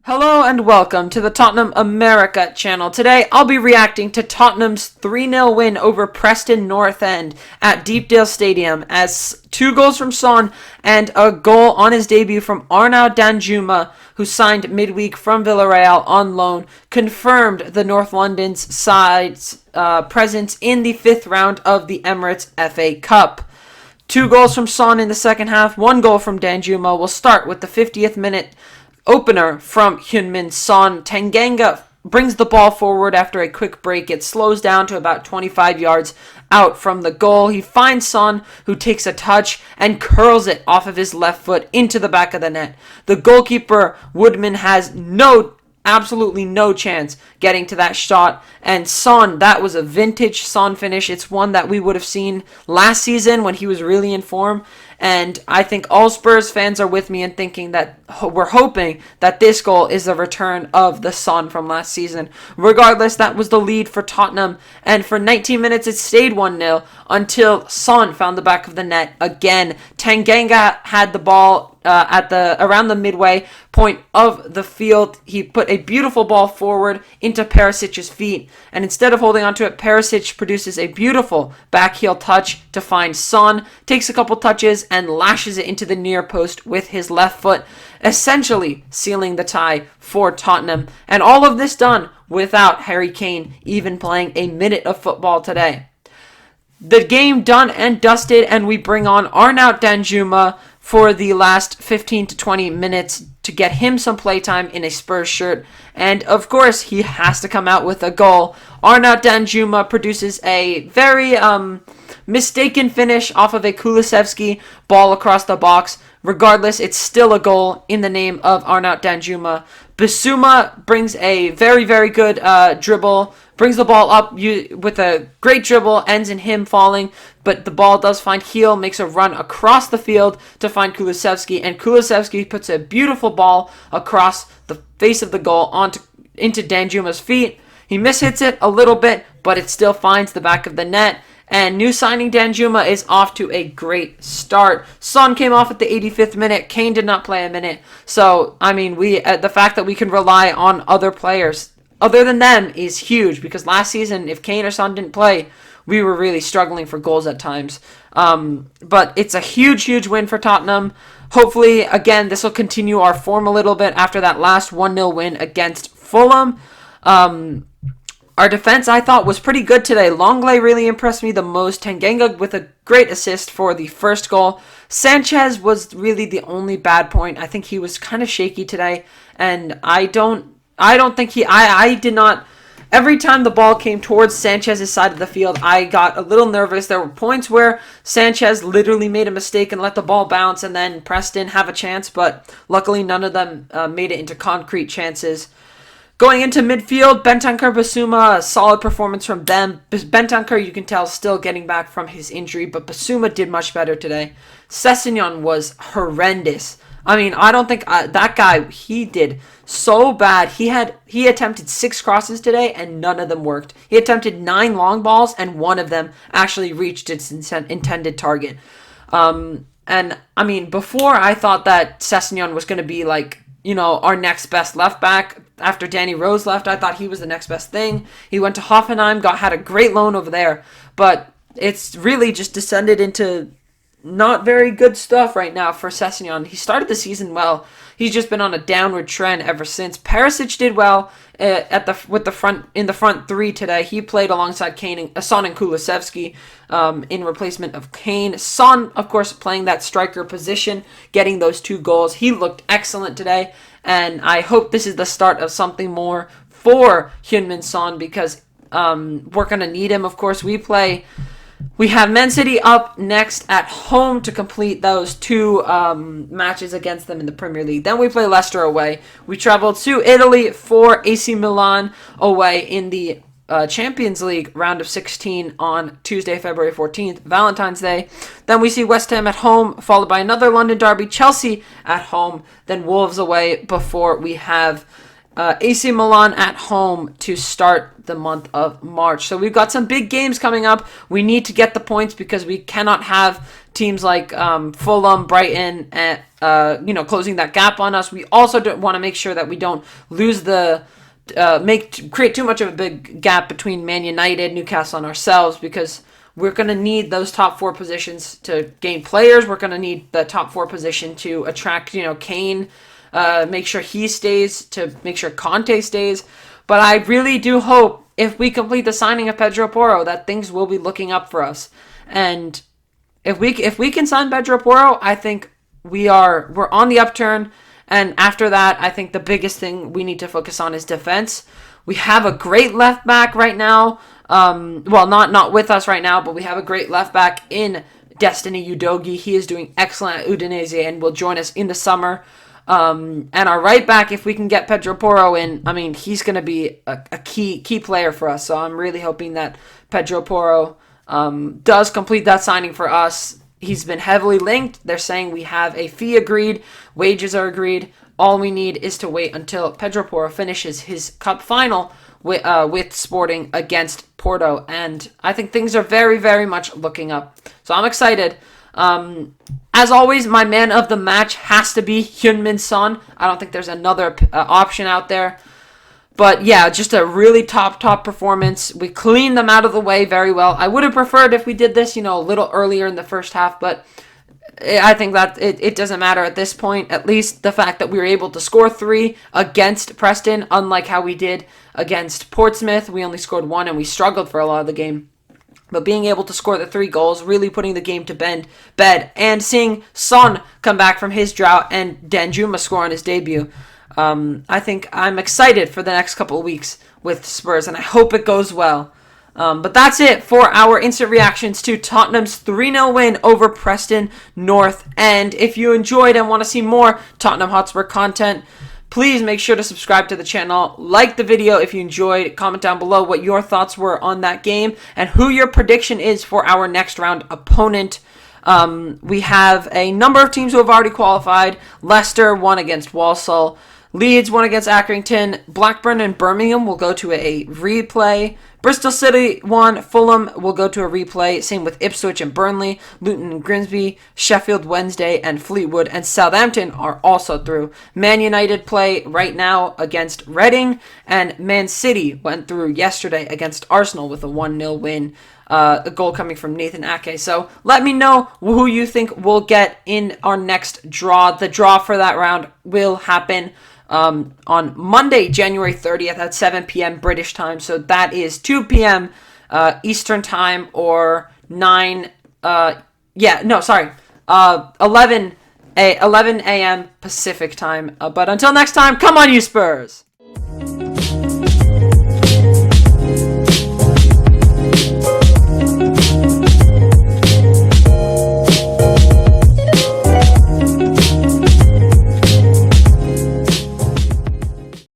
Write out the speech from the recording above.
Hello and welcome to the Tottenham America channel. Today I'll be reacting to Tottenham's 3-0 win over Preston North End at Deepdale Stadium as 2 goals from Son and a goal on his debut from Arnaut Danjuma, who signed midweek from Villarreal on loan, confirmed the North London's side's presence in the 5th round of the Emirates FA Cup. 2 goals from Son in the second half, 1 goal from Danjuma. We'll start with the 50th minute opener from Heung-min Son. Tanganga brings the ball forward after a quick break. It slows down to about 25 yards out from the goal. He finds Son, who takes a touch and curls it off of his left foot into the back of the net. The goalkeeper, Woodman, has absolutely no chance getting to that shot. And Son, that was a vintage Son finish. It's one that we would have seen last season when he was really in form. And I think all Spurs fans are with me in thinking that we're hoping that this goal is a return of the Son from last season. Regardless, that was the lead for Tottenham. And for 19 minutes, it stayed 1-0 until Son found the back of the net again. Tanganga had the ball around the midway point of the field. He put a beautiful ball forward into Perisic's feet, and instead of holding onto it, Perisic produces a beautiful backheel touch to find Son, takes a couple touches and lashes it into the near post with his left foot, essentially sealing the tie for Tottenham. And all of this done without Harry Kane even playing a minute of football today. The game done and dusted, and we bring on Arnaut Danjuma for the last 15 to 20 minutes to get him some playtime in a Spurs shirt. And of course, he has to come out with a goal. Arnaut Danjuma produces a very mistaken finish off of a Kulusevski ball across the box. Regardless, it's still a goal in the name of Arnaut Danjuma. Bissouma brings a very, very good dribble, brings the ball up with a great dribble, ends in him falling, but the ball does find Heel, makes a run across the field to find Kulusevski, and Kulusevski puts a beautiful ball across the face of the goal into Danjuma's feet. He mishits it a little bit, but it still finds the back of the net. And new signing Danjuma is off to a great start. Son came off at the 85th minute. Kane did not play a minute. So, I mean, the fact that we can rely on other players other than them is huge, because last season, if Kane or Son didn't play, we were really struggling for goals at times. But it's a huge, huge win for Tottenham. Hopefully, again, this will continue our form a little bit after that last 1-0 win against Fulham. Our defense, I thought, was pretty good today. Longley really impressed me the most. Tanganga with a great assist for the first goal. Sanchez was really the only bad point. I think he was kind of shaky today, and I did not. Every time the ball came towards Sanchez's side of the field, I got a little nervous. There were points where Sanchez literally made a mistake and let the ball bounce, and then Preston have a chance, but luckily none of them made it into concrete chances. Going into midfield, Bentancur, Bissouma, a solid performance from them. Bentancur, you can tell, still getting back from his injury, but Bissouma did much better today. Sessegnon was horrendous. I mean, I don't think that guy, he did so bad. He attempted 6 crosses today, and none of them worked. He attempted 9 long balls, and 1 of them actually reached its intended target. And, I mean, before I thought that Sessegnon was going to be like, our next best left back. After Danny Rose left, I thought he was the next best thing. He went to Hoffenheim, had a great loan over there, but it's really just descended into not very good stuff right now for Sessegnon. He started the season well. He's just been on a downward trend ever since. Perisic did well in the front 3 today. He played alongside Kane, Son, and Kulusevski in replacement of Kane. Son, of course, playing that striker position, getting those 2 goals. He looked excellent today, and I hope this is the start of something more for Heung-min Son, because we're going to need him. Of course, we have Man City up next at home to complete those 2 matches against them in the Premier League. Then we play Leicester away. We travel to Italy for AC Milan away in the Champions League round of 16 on Tuesday, February 14th, Valentine's Day. Then we see West Ham at home, followed by another London derby, Chelsea at home, then Wolves away before we have AC Milan at home to start the month of March. So we've got some big games coming up. We need to get the points because we cannot have teams like Fulham, Brighton, and closing that gap on us. We also want to make sure that we don't lose create too much of a big gap between Man United, Newcastle, and ourselves, because we're going to need those top 4 positions to gain players. We're going to need the top 4 position to attract, Kane. Make sure he stays, to make sure Conte stays. But I really do hope, if we complete the signing of Pedro Porro, that things will be looking up for us. And if we can sign Pedro Porro, I think we're on the upturn. And after that, I think the biggest thing we need to focus on is defense. We have a great left back right now. Not with us right now, but we have a great left back in Destiny Udogie. He is doing excellent at Udinese and will join us in the summer. And our right back, if we can get Pedro Porro in, I mean, he's going to be a key player for us. So I'm really hoping that Pedro Porro does complete that signing for us. He's been heavily linked. They're saying we have a fee agreed, wages are agreed. All we need is to wait until Pedro Porro finishes his cup final with Sporting against Porto. And I think things are very, very much looking up. So I'm excited. As always, my man of the match has to be Heung-min Son. I don't think there's another option out there. But yeah, just a really top performance. We cleaned them out of the way very well. I would have preferred if we did this, a little earlier in the first half, but I think that it doesn't matter at this point. At least the fact that we were able to score 3 against Preston, unlike how we did against Portsmouth. We only scored 1 and we struggled for a lot of the game. But being able to score the 3 goals, really putting the game to bed, and seeing Son come back from his drought and Danjuma score on his debut, I think I'm excited for the next couple of weeks with Spurs, and I hope it goes well. But that's it for our instant reactions to Tottenham's 3-0 win over Preston North End. If you enjoyed and want to see more Tottenham Hotspur content, please make sure to subscribe to the channel, like the video if you enjoyed, comment down below what your thoughts were on that game, and who your prediction is for our next round opponent. We have a number of teams who have already qualified. Leicester won against Walsall. Leeds won against Accrington. Blackburn and Birmingham will go to a replay. Bristol City won. Fulham will go to a replay. Same with Ipswich and Burnley. Luton and Grimsby. Sheffield Wednesday and Fleetwood and Southampton are also through. Man United play right now against Reading. And Man City went through yesterday against Arsenal with a 1-0 win. A goal coming from Nathan Ake. So let me know who you think will get in our next draw. The draw for that round will happen on Monday, January 30th at 7 p.m. British time. So that is 2 p.m. Eastern time, or 11 a.m. Pacific time. But until next time, come on you Spurs!